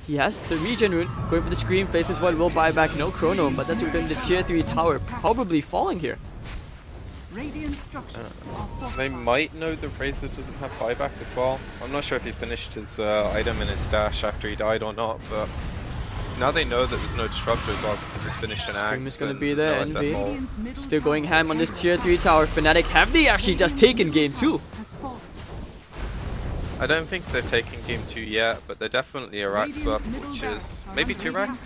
He has the regen rune. Going for the scream. Faces Void will buy back. No chrono. But that's going to the tier 3 tower. Probably falling here. They might know the Razor doesn't have buyback as well. I'm not sure if he finished his item in his stash after he died or not, but now they know that there's no disruptor as well because he's finished an axe. Scream is going to be there. NV still going ham on this tier 3 tower. Fnatic, have they actually just taken game 2? I don't think they've taken game 2 yet, but they're definitely a rack up, which is maybe 2 racks.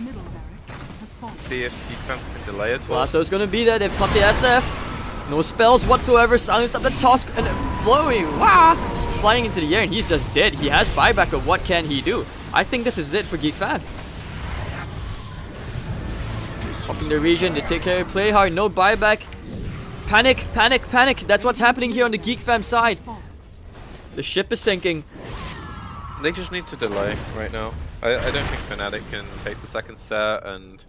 See if defense can delay it. Lasso's going to be there. They've cut the SF. No spells whatsoever, silenced up the Tusk and flowing, flying into the air, and he's just dead. He has buyback, but what can he do? I think this is it for Geek Fam. Popping the region, they take care, play hard, no buyback. Panic, panic, panic. That's what's happening here on the Geek Fam side. The ship is sinking. They just need to delay right now. I don't think Fnatic can take the second set, and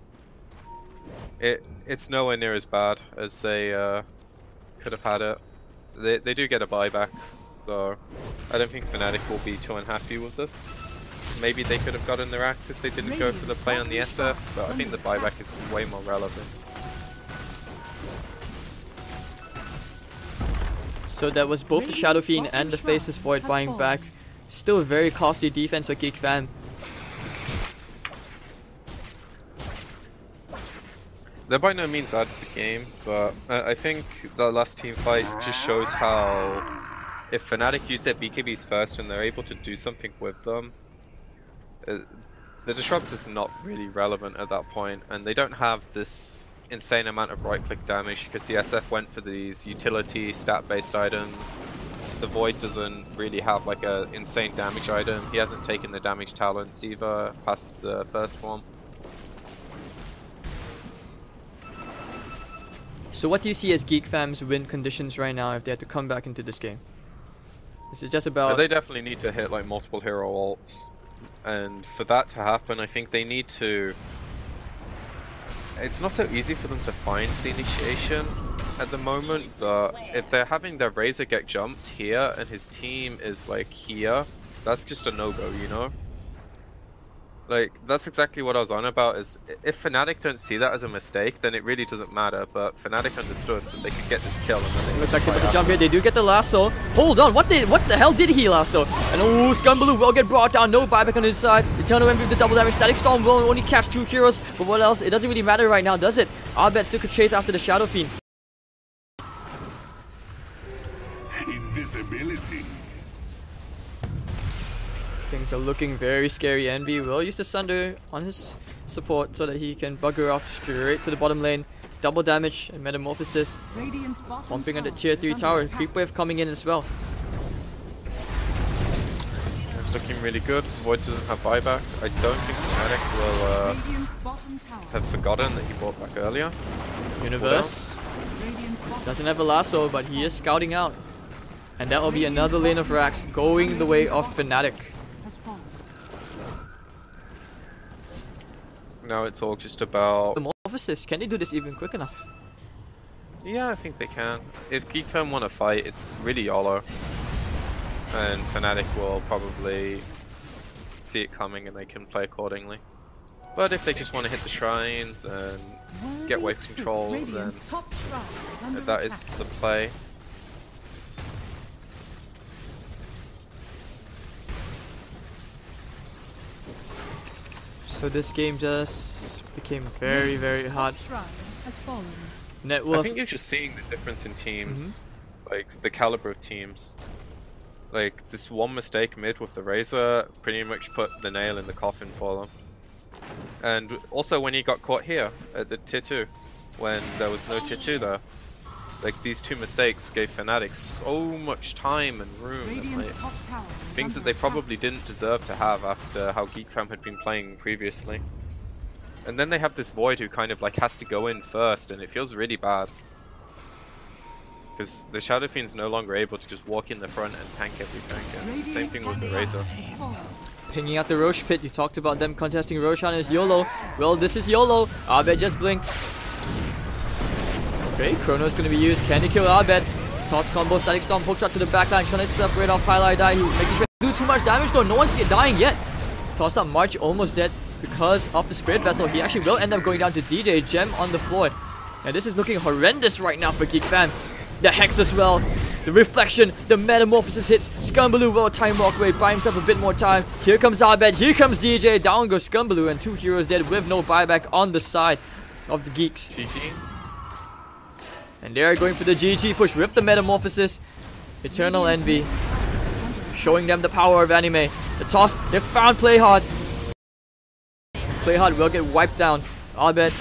it's nowhere near as bad as they could have had it. They do get a buyback, so I don't think Fnatic will be too unhappy with this. Maybe they could have gotten their axe if they didn't go for the play on the SF, but I think the buyback is way more relevant. So that was both the Shadow Fiend and the Faceless Void buying back. Still a very costly defense for Geek Fam. They're by no means out of the game, but I think the last team fight just shows how if Fnatic use their BKBs first and they're able to do something with them, the disrupt is not really relevant at that point, and they don't have this insane amount of right click damage because the SF went for these utility stat based items. The Void doesn't really have like a insane damage item. He hasn't taken the damage talents either past the first one. So what do you see as Geek Fam's win conditions right now if they had to come back into this game? Is it just about... They definitely need to hit like multiple hero ults, and for that to happen I think they need to... It's not so easy for them to find the initiation at the moment, but if they're having their Razor get jumped here and his team is like here, that's just a no-go, you know? Like, that's exactly what I was on about, is if Fnatic don't see that as a mistake, then it really doesn't matter, but Fnatic understood that they could get this kill and then they looks like they put the jump here, they do get the lasso. Hold on, what the hell did he lasso? And oh, Scumbaloo will get brought down, no buyback on his side. Eternal Envy with the double damage, Static Storm will only catch 2 heroes, but what else? It doesn't really matter right now, does it? Abed still could chase after the Shadow Fiend. Invisibility. Things are looking very scary. Envy will use the Sunder on his support so that he can bugger off straight to the bottom lane. Double damage and Metamorphosis. Bumping on the tier 3 tower. Creep wave coming in as well. It's looking really good. Void doesn't have buyback. I don't think Fnatic will have forgotten that he bought back earlier. Universe doesn't have a lasso, but he is scouting out. And that will be another lane of racks going the way of Fnatic. Now it's all just about... Metamorphosis, can they do this even quick enough? Yeah, I think they can. If Geek Fam want to fight, it's really YOLO. And Fnatic will probably see it coming and they can play accordingly. But if they just want to hit the shrines and get wave control, then that is the play. So this game just became very, very hard. Network. I think you're just seeing the difference in teams, like the caliber of teams. Like this one mistake mid with the Razor pretty much put the nail in the coffin for them. And also when he got caught here at the tier 2, when there was no tier 2 there. Like these 2 mistakes gave Fnatic so much time and room and like, things that they probably didn't deserve to have after how Geek Fam had been playing previously. And then they have this Void who kind of like has to go in first, and it feels really bad. Because the Shadow Fiend's no longer able to just walk in the front and tank everything, and same thing with the Razor. Pinging out the Roche pit, you talked about them contesting Roshan as YOLO. Well, this is YOLO. Abed just blinked. Okay, Chrono's going to be used. Can he kill Abed? Toss combo, Static Storm, hook shot to the backline, trying to separate off Pylai Die. He's making sure to do too much damage though. No one's dying yet. Tossed up March, almost dead because of the Spirit Vessel. He actually will end up going down to DJ. Gem on the floor. And this is looking horrendous right now for Geek Fam. The Hex as well. The Reflection, the Metamorphosis hits. Scumbaloo will time walk away, buy himself a bit more time. Here comes Abed, here comes DJ. Down goes Scumbaloo, and 2 heroes dead with no buyback on the side of the Geeks. GG. And they're going for the GG push with the Metamorphosis. Eternal Envy showing them the power of anime. The toss, they found Playhard. Playhard will get wiped down. Abed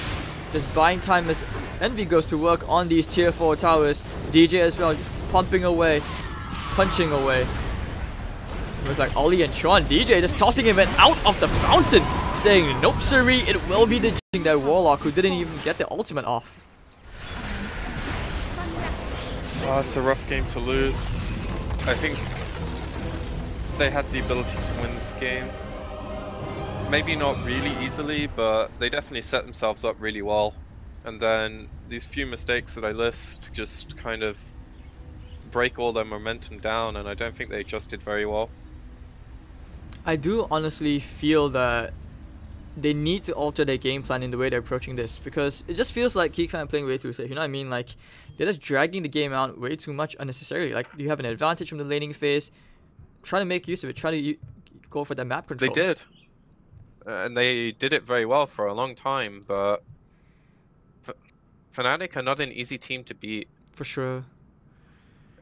just buying time as Envy goes to work on these tier 4 towers. DJ as well, pumping away, punching away. Looks like Ollie and Tron. DJ just tossing him out of the fountain, saying, nope siree, it will be the that Warlock who didn't even get the ultimate off. Oh, it's a rough game to lose. I think they had the ability to win this game. Maybe not really easily, but they definitely set themselves up really well. And then these few mistakes that I list just kind of break all their momentum down, and I don't think they adjusted very well. I do honestly feel that they need to alter their game plan in the way they're approaching this, because it just feels like Geek Fam playing way too safe, you know what I mean? Like, they're just dragging the game out way too much unnecessarily. Like, you have an advantage from the laning phase, try to make use of it, try to go for the map control. They did. And they did it very well for a long time, but Fnatic are not an easy team to beat. For sure.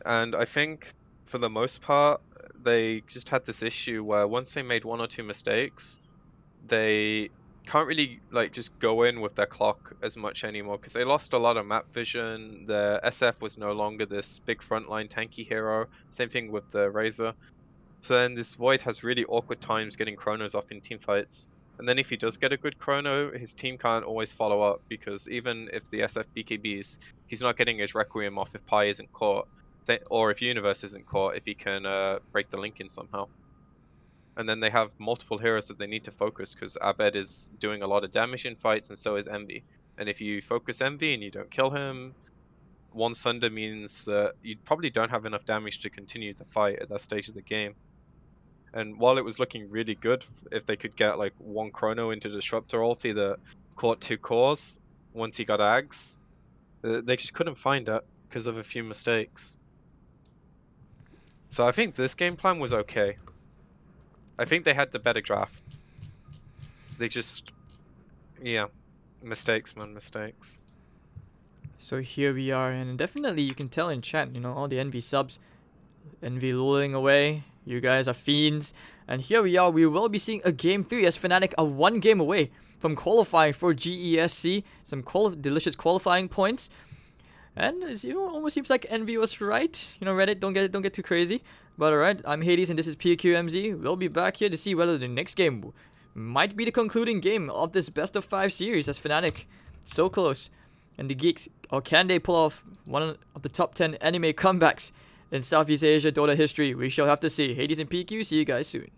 And I think, for the most part, they just had this issue where once they made 1 or 2 mistakes, they can't really like just go in with their clock as much anymore, because they lost a lot of map vision. The SF was no longer this big frontline tanky hero. Same thing with the Razor. So then this Void has really awkward times getting chronos off in team fights. And then if he does get a good chrono, his team can't always follow up, because even if the SF BKBs, he's not getting his Requiem off if Pi isn't caught, or if Universe isn't caught, if he can break the link in somehow. And then they have multiple heroes that they need to focus, because Abed is doing a lot of damage in fights, and so is Envy. And if you focus Envy and you don't kill him, 1 Sunder means that you probably don't have enough damage to continue the fight at that stage of the game. And while it was looking really good, if they could get like 1 chrono into Disruptor ulti that caught 2 cores once he got Ags, they just couldn't find it because of a few mistakes. So I think this game plan was okay. I think they had the better draft. They just, yeah, mistakes, man, mistakes. So here we are, and definitely you can tell in chat, you know, all the Envy subs, Envy lulling away. You guys are fiends. And here we are, we will be seeing a game 3 as Fnatic are 1 game away from qualifying for GESC. Some delicious qualifying points. And you know, almost seems like Envy was right. You know, Reddit, don't get too crazy. But alright, I'm Hades and this is PQMZ. We'll be back here to see whether the next game might be the concluding game of this best of 5 series as Fnatic so close. And the Geeks, or can they pull off one of the top 10 anime comebacks in Southeast Asia Dota history? We shall have to see. Hades and PQ, see you guys soon.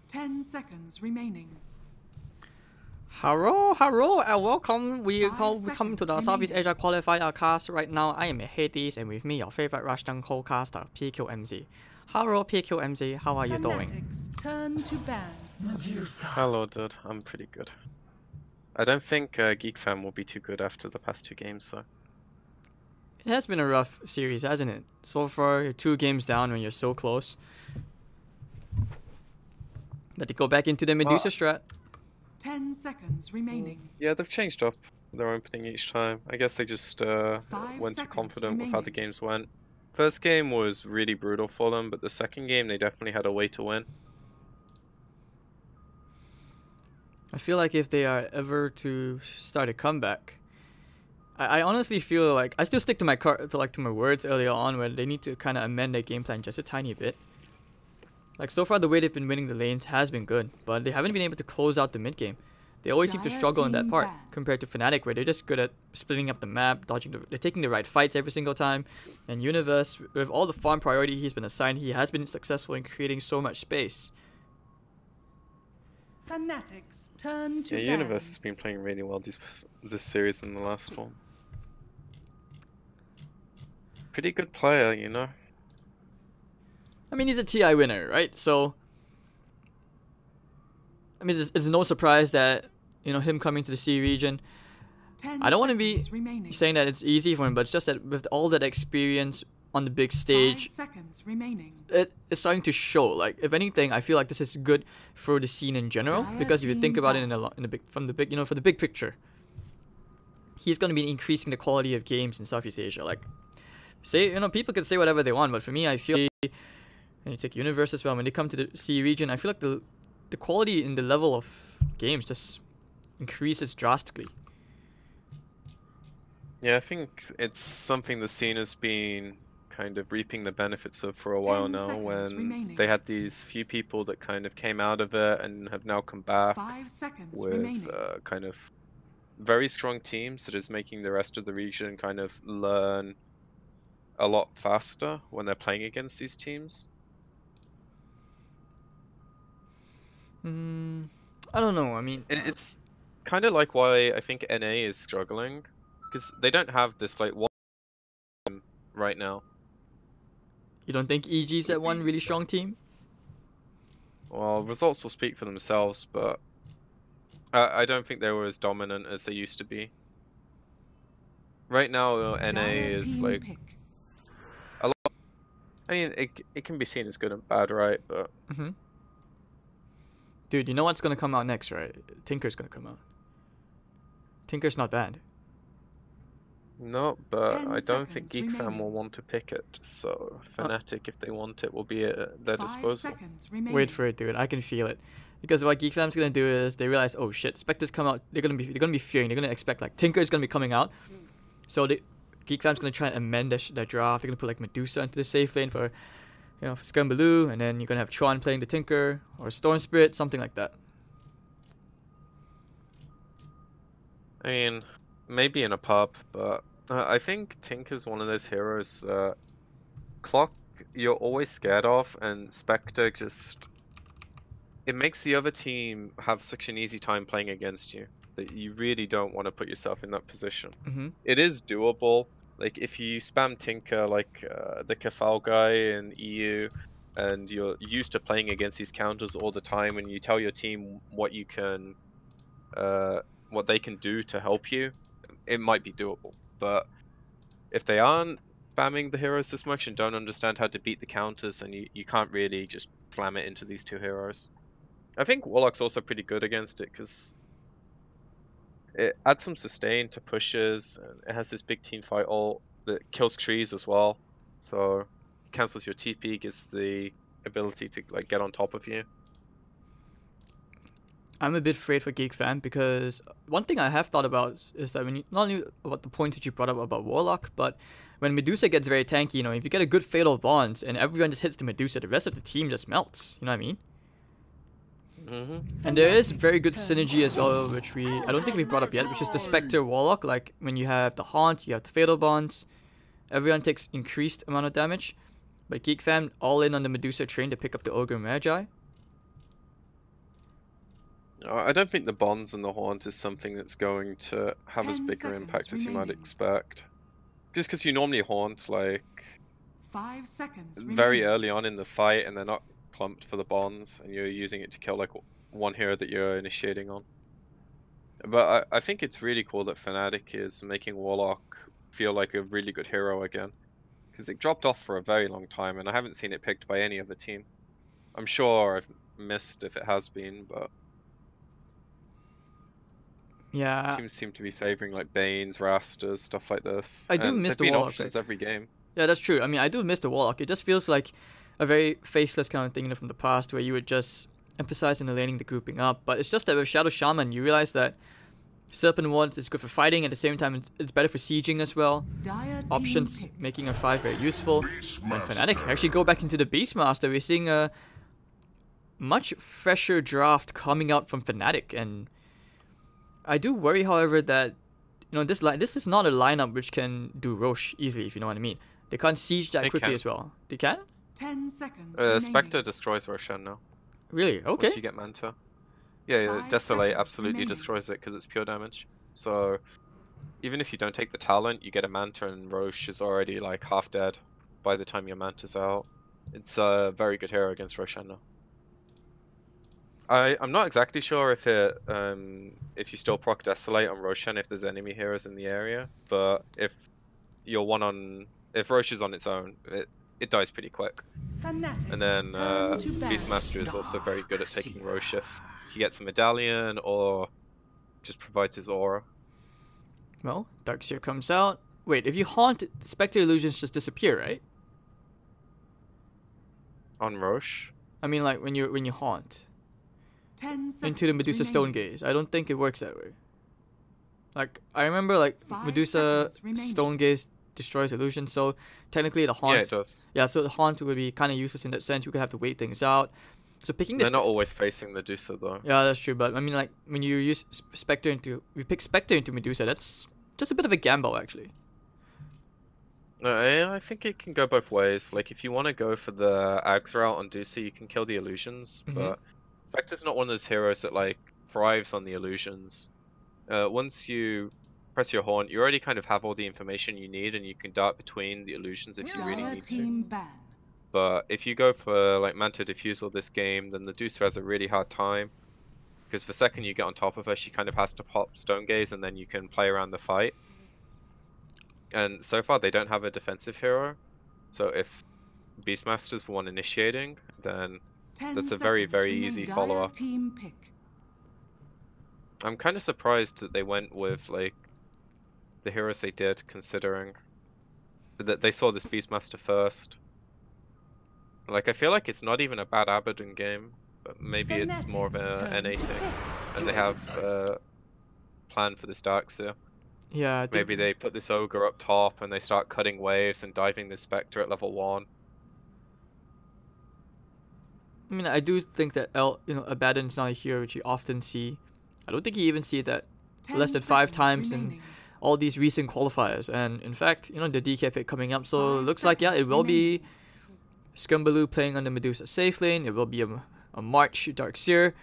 10 seconds remaining. Hello, hello, and welcome. We come to the Southeast Asia Qualifier cast right now. I am Hades, and with me, your favorite Russian co-caster, PQMZ. Hello, PQMZ, how are you doing? Turn to ban. Hello, dude. I'm pretty good. I don't think Geek Fam will be too good after the past 2 games, though. It has been a rough series, hasn't it? So far, you're 2 games down when you're so close. But they go back into the Medusa strat. 10 seconds remaining. Yeah, they've changed up their opening each time. I guess they just weren't too confident with how the games went. First game was really brutal for them, but the second game they definitely had a way to win. I feel like if they are ever to start a comeback, I honestly feel like I still stick to my words earlier on, where they need to kind of amend their game plan just a tiny bit. Like, so far the way they've been winning the lanes has been good, but they haven't been able to close out the mid game. They always seem to struggle in that part compared to Fnatic, where they're just good at splitting up the map, they're taking the right fights every single time. And Universe, with all the farm priority he's been assigned, he has been successful in creating so much space. Fanatics, turn to ban. Universe has been playing really well this series in the last one. Pretty good player, you know. I mean, he's a TI winner, right? So, I mean, it's no surprise that, you know, him coming to the C region. I don't want to be saying that it's easy for him, but it's just that with all that experience on the big stage, it's starting to show. Like, if anything, I feel like this is good for the scene in general, because if you think about it for the big picture, he's going to be increasing the quality of games in Southeast Asia. Like, people can say whatever they want, but for me, I feel. And you take Universe as well, when they come to the C region, I feel like the quality in the level of games just increases drastically. Yeah, I think it's something the scene has been kind of reaping the benefits of for a while now, when they had these few people that kind of came out of it and have now come back with kind of very strong teams that is making the rest of the region kind of learn a lot faster when they're playing against these teams. I don't know. I mean, it's kind of like why I think NA is struggling, because they don't have this like one right now. You don't think EG's that one really strong team? Well, results will speak for themselves, but I don't think they were as dominant as they used to be. Right now, NA Dire is team like pick. a lot. I mean, it can be seen as good and bad, right? But Dude, you know what's gonna come out next, right? Tinker's gonna come out. Tinker's not bad. no, but 10 I don't think seconds Geek Fam remaining. will want to pick it. So Fnatic, if they want it, will be at their 5 disposal. seconds remaining. Wait for it, dude. I can feel it. Because what Geek Fam's gonna do is they realize, oh shit, Spectres come out. They're gonna be fearing. They're gonna expect like Tinker's gonna be coming out. So Geek Fam's gonna try and amend their draft. They're gonna put like Medusa into the safe lane for, for Scumbaloo, and then you're gonna have Tron playing the Tinker or Storm Spirit, something like that. I mean, maybe in a pub, but I think Tinker's one of those heroes. Clock, you're always scared of, and Spectre just. It makes the other team have such an easy time playing against you that you really don't want to put yourself in that position. It is doable. Like, if you spam Tinker like the Kefal guy in EU, and you're used to playing against these counters all the time, and you tell your team what you can. What they can do to help you, it might be doable. But if they aren't spamming the heroes this much and don't understand how to beat the counters, then you can't really just slam it into these two heroes. I think Warlock's also pretty good against it because it adds some sustain to pushes, and it has this big team fight ult that kills trees as well. So it cancels your TP, gives the ability to like get on top of you. I'm a bit afraid for Geek Fam because one thing I have thought about is that when not only about the points that you brought up about Warlock, but when Medusa gets very tanky, if you get a good Fatal Bonds and everyone just hits the Medusa, the rest of the team just melts. You know what I mean? And there is very good synergy as well, which I don't think we brought up yet, which is the Spectre Warlock. Like when you have the Haunt, you have the Fatal Bonds, everyone takes increased amount of damage. But Geek Fam all in on the Medusa train to pick up the Ogre Magi. I don't think the bonds and the haunt is something that's going to have as 10 bigger seconds impact as you might remaining. expect. Just because you normally haunt like 5 seconds very remaining. early on in the fight and they're not clumped for the bonds and you're using it to kill like one hero that you're initiating on. But I think it's really cool that Fnatic is making Warlock feel like a really good hero again. Because it dropped off for a very long time and I haven't seen it picked by any other team. I'm sure I've missed if it has been, but Yeah. teams seem to be favoring like Banes, Rastas, stuff like this. I do and miss they've the been Warlock options pick. every game. Yeah, that's true. I mean, I do miss the Warlock. It just feels like a very faceless kind of thing, from the past, where you would just emphasize in the laning, the grouping up. But it's just that with Shadow Shaman, you realize that Serpent Ward is good for fighting. At the same time, it's better for sieging as well. Dire team Options pick. making a 5 very useful. And Fnatic actually go back into the Beastmaster. We're seeing a much fresher draft coming out from Fnatic, and I do worry, however, that this is not a lineup which can do Roche easily, if you know what I mean. They can't siege that They quickly can. as well. They can? 10 seconds remaining. Spectre destroys Roshan now. Really? Okay. Once you get Manta. Yeah, 5 Desolate seconds absolutely remaining. destroys it because it's pure damage. So even if you don't take the talent, you get a Manta and Roche is already like half dead by the time your Manta's out. It's a very good hero against Roshan now. I'm not exactly sure if you still proc Desolate on Roshan if there's enemy heroes in the area, but if Roche is on its own, it dies pretty quick. Fanatics And then turn to battle. Beastmaster is also very good at taking Roche if he gets a medallion or just provides his aura. Well, Darkseer comes out. Wait, if you haunt, Spectre illusions just disappear, right? On Roche? I mean, like when you haunt 10 seconds into the Medusa Stone remaining. Gaze. I don't think it works that way. Like I remember, like 5 Medusa seconds remaining. Stone Gaze destroys illusion, so technically the haunt. Yeah, it does. Yeah, so the haunt would be kind of useless in that sense. We could have to wait things out. So picking this. They're not always facing Medusa though. Yeah, that's true. But I mean, like when you use we pick Spectre into Medusa. That's just a bit of a gamble, actually. I think it can go both ways. Like if you want to go for the Ags route on Dusa, you can kill the illusions, but Spectre's not one of those heroes that like thrives on the illusions. Once you press your haunt, you already kind of have all the information you need, and you can dart between the illusions if you really Dire need to. team ban. But if you go for like Manta Diffusal this game, then the Deucer has a really hard time. Because the second you get on top of her, she kind of has to pop Stone Gaze and then you can play around the fight. And so far they don't have a defensive hero. So if Beastmaster's the one initiating, then that's a very, very easy follow-up. I'm kind of surprised that they went with like the heroes they did, considering that they saw this Beastmaster first. Like, I feel like it's not even a bad Abaddon game, but maybe it's more of a NA thing, and they have a plan for this Darkseer. Yeah, I think Maybe they put this Ogre up top and they start cutting waves and diving the Spectre at level 1. I mean, I do think that Abaddon is not a hero which you often see. I don't think you even see that less than 5 times in all these recent qualifiers. And in fact, the DK pick coming up, so it looks like, yeah, it will be Scumbaloo playing on the Medusa safe lane. It will be a March Darkseer.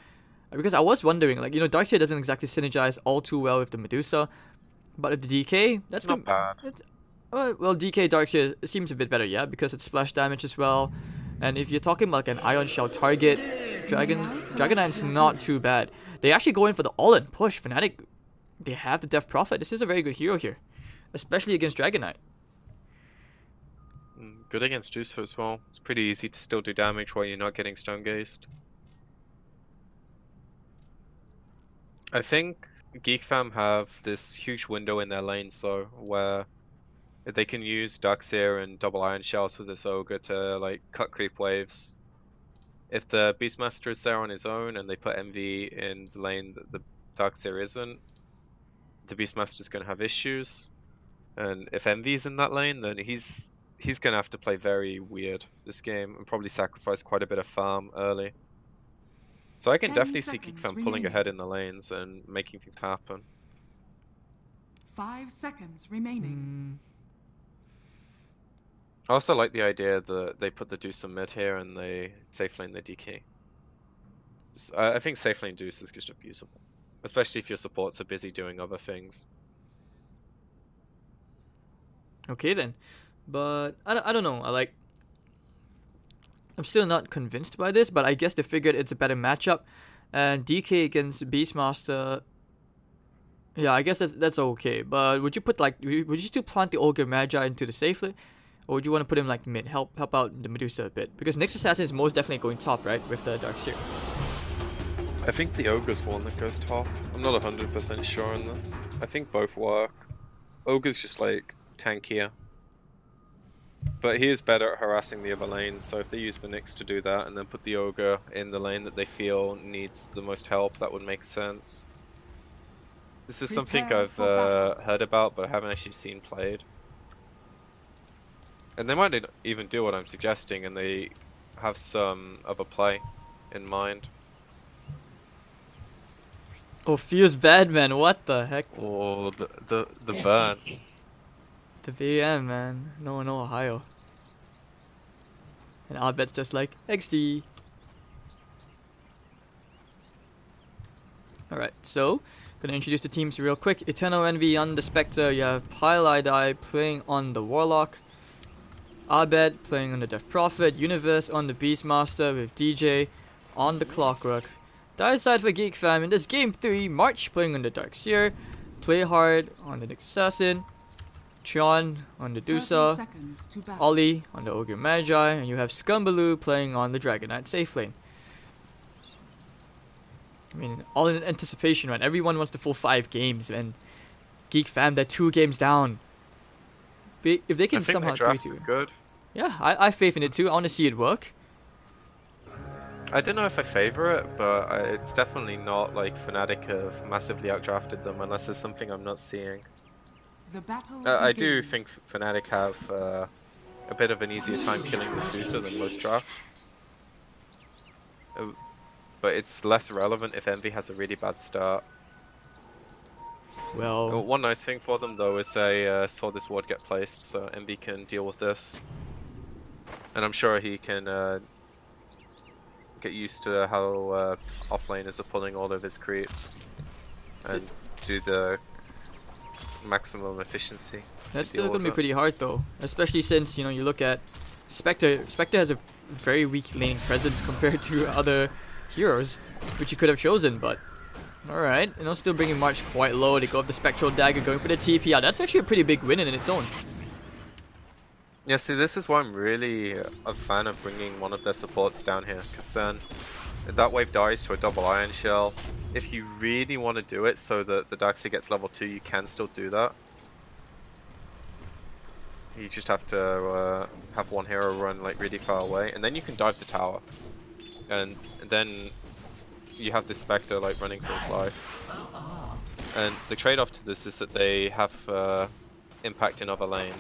Because I was wondering, like, Darkseer doesn't exactly synergize all too well with the Medusa. But with the DK, that's not bad. Well, DK Darkseer seems a bit better, yeah, because it's splash damage as well. And if you're talking about like an Ion Shell target, Dragonite's not too bad. They actually go in for the all-in push. Fnatic, they have the Death Prophet. This is a very good hero here, especially against Dragonite. Good against Deucer as well. It's pretty easy to still do damage while you're not getting Stone Gazed. I think Geek Fam have this huge window in their lane, so where they can use Darkseer and double Iron Shells with this Ogre to like cut creep waves. If the Beastmaster is there on his own and they put MV in the lane that the Darkseer isn't, the Beastmaster's going to have issues. And if MV's in that lane, then he's going to have to play very weird this game and probably sacrifice quite a bit of farm early. So I can definitely see Geek Fam pulling ahead in the lanes and making things happen. 5 seconds remaining. I also like the idea that they put the Deuce in mid here and they safe lane the DK. I think safe lane Deuce is just abusable, especially if your supports are busy doing other things. Okay then, but I don't know. I'm still not convinced by this, but I guess they figured it's a better matchup, and DK against Beastmaster. Yeah, I guess that's okay. But would you put would you still plant the Ogre Magi into the safe lane? Or would you want to put him like mid, help out the Medusa a bit? Because Nyx Assassin is most definitely going top, right? With the Darkseer. I think the Ogre's one that goes top. I'm not 100% sure on this. I think both work. Ogre's just like tankier. But he is better at harassing the other lanes, so if they use the Nyx to do that and then put the Ogre in the lane that they feel needs the most help, that would make sense. This is something I've heard about, but I haven't actually seen played. And they might even do what I'm suggesting, and they have some other play in mind. Oh, feels bad, man. What the heck? Oh, the burn. The VM, man. No, Ohio. And Albet's just like, XD. Alright, so, gonna introduce the teams real quick. Eternal Envy on the Spectre. You have Pile playing on the Warlock. Abed playing on the Death Prophet, Universe on the Beastmaster with DJ on the Clockwork. Dire side for Geek Fam in this game 3, March playing on the Darkseer, Play Hard on the Nyx Assassin, Trion on the Dusa, Ollie on the Ogre Magi, and you have Scumbaloo playing on the Dragonite safe lane. I mean, all in anticipation, right? Everyone wants the full 5 games, and Geek Fam, they're 2 games down. If they can somehow 3-2, good. Yeah, I have faith in it too. I want to see it work. I don't know if I favor it, but it's definitely not like Fnatic have massively outdrafted them unless there's something I'm not seeing. I do think Fnatic have a bit of an easier time killing this Medusa than most drafts. But it's less relevant if Envy has a really bad start. Well, one nice thing for them though is they saw this ward get placed, so Envy can deal with this. And I'm sure he can get used to how offlaners are pulling all of his creeps and do the maximum efficiency. That's still going to be pretty hard though, especially since, you look at Spectre has a very weak laning presence compared to other heroes, which you could have chosen, but alright, you know, still bringing March quite low. They go up the Spectral Dagger, going for the TP. That's actually a pretty big win in its own. Yeah, see, this is why I'm really a fan of bringing one of their supports down here, because then that wave dies to a double Iron Shell. If you really want to do it so that the Daxi gets level 2, you can still do that. You just have to have one hero run like really far away, and then you can dive the tower. And then you have this Spectre like running for his life. And the trade-off to this is that they have impact in other lanes.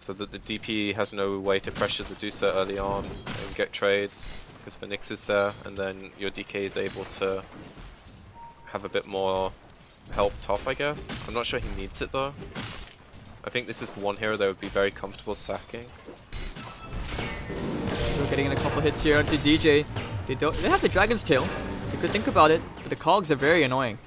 So that the DP has no way to pressure the Dusa early on and get trades, because Phoenix is there, and then your DK is able to have a bit more help top, I guess. I'm not sure he needs it though. I think this is one hero that would be very comfortable sacking. We're getting in a couple hits here onto DJ. They have the Dragon's Tail. You could think about it, but the cogs are very annoying.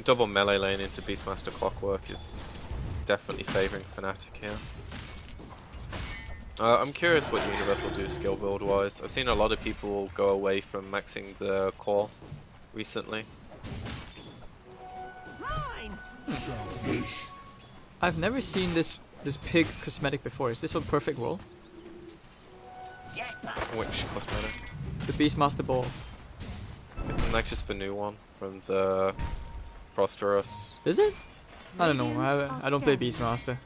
Double melee lane into Beastmaster Clockwork is definitely favouring Fnatic here. I'm curious what Universe will do skill build wise. I've seen a lot of people go away from maxing the core recently. I've never seen this pig cosmetic before. Is this one perfect roll? Which cosmetic? The Beastmaster Ball. It's an Nexus the new one from the Prosperous. Is it? I don't know. I don't play Beastmaster.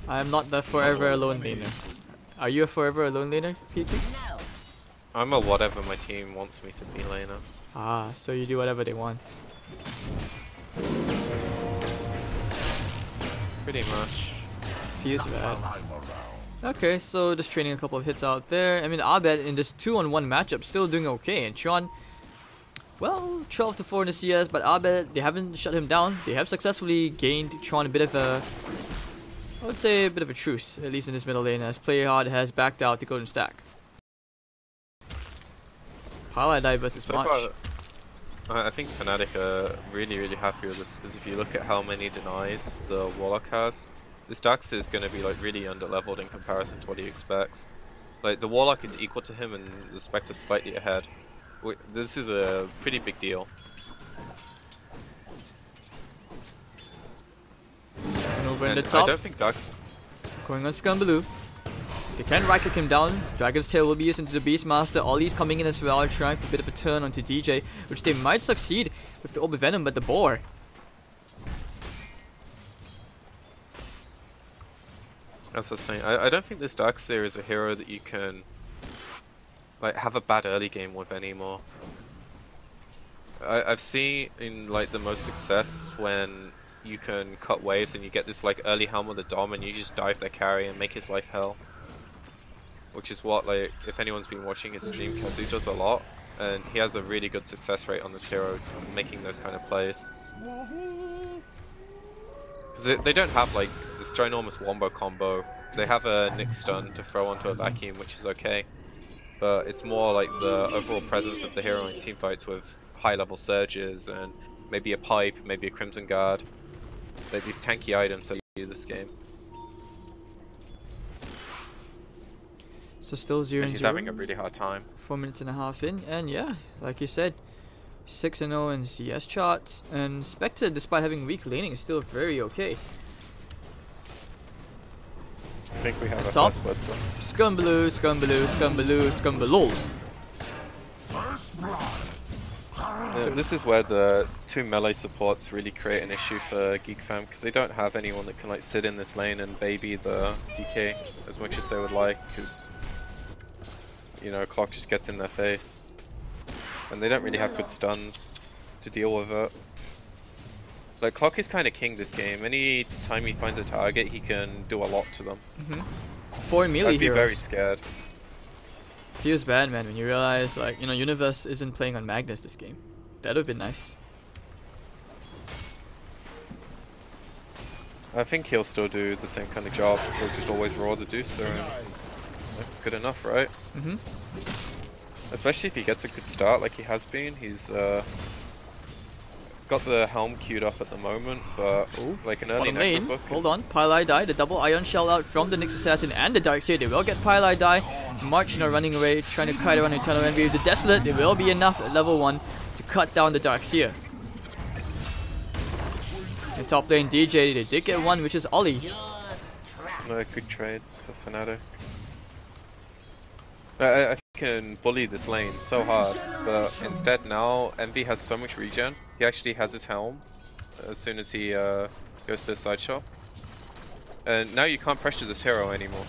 I am not the forever alone laner. Are you a forever alone laner, PP? I'm a whatever my team wants me to be laner. Ah, so you do whatever they want. Pretty much. Feels bad. Okay, so just training a couple of hits out there. I mean, Abed in this 2-on-1 matchup still doing okay. And Tron, well, 12 to 4 in the CS, but Abed, they haven't shut him down. They have successfully gained Tron a bit of a, I would say a bit of a truce, at least in this middle lane, as Playhard has backed out to Golden Stack. Paladai versus March. I think Fnatic are really happy with this, because if you look at how many denies the Warlock has, this Dax is going to be like really underleveled in comparison to what he expects. Like the Warlock is equal to him and the Spectre slightly ahead. This is a pretty big deal. And over in the top, I don't think Dax... going on Scumbaloo. They can right click him down. Dragon's Tail will be used into the Beastmaster. Ollie's coming in as well, trying for a bit of a turn onto DJ, which they might succeed with the Orb of Venom, but the boar. As I was saying, I don't think this Darkseer is a hero that you can like have a bad early game with anymore. I've seen in like the most success when you can cut waves and you get this like early helm with a Dom and you just dive their carry and make his life hell. Which is what, like, if anyone's been watching his stream, Kazu does a lot, and he has a really good success rate on this hero making those kind of plays. Because they don't have like this ginormous wombo combo. They have a Nick stun to throw onto a vacuum, which is okay. But it's more like the overall presence of the hero in teamfights with high level surges and maybe a pipe, maybe a Crimson Guard. Like these tanky items that you use this game. So still 0-0. He's having a really hard time. 4 minutes and a half in, and yeah, like you said, 6-0 in CS charts, and Spectre, despite having weak laning, is still very okay. I think we have a top. first blood. Scumbaloo, Scumbaloo, Scumbaloo, Scumbaloo. So this is where the two melee supports really create an issue for Geek fam, because they don't have anyone that can like sit in this lane and baby the DK as much as they would like, because you know, Clock just gets in their face. And they don't really have good stuns to deal with it. Like, Clock is kind of king this game. Any time he finds a target, he can do a lot to them. 4 melee I'd be heroes. very scared. Feels bad, man, when you realize, like, you know, Universe isn't playing on Magnus this game. That would have been nice. I think he'll still do the same kind of job. He'll just always roar the Deucer, and that's good enough, right? Especially if he gets a good start like he has been. He's got the helm queued up at the moment, but like an early Bottom lane. book. Hold on. Pylai die. The double ion shell out from the Nyx Assassin and the Darkseer. They will get Pylai die. March now running away, trying to kite around Eternal Envy. With the Desolate, it will be enough at level 1 to cut down the Darkseer. In top lane, DJ, they did get one, which is Ollie. Good trades for Fnatic. I can bully this lane so hard, but instead now Envy has so much regen. He actually has his helm as soon as he goes to the side shop. And now you can't pressure this hero anymore.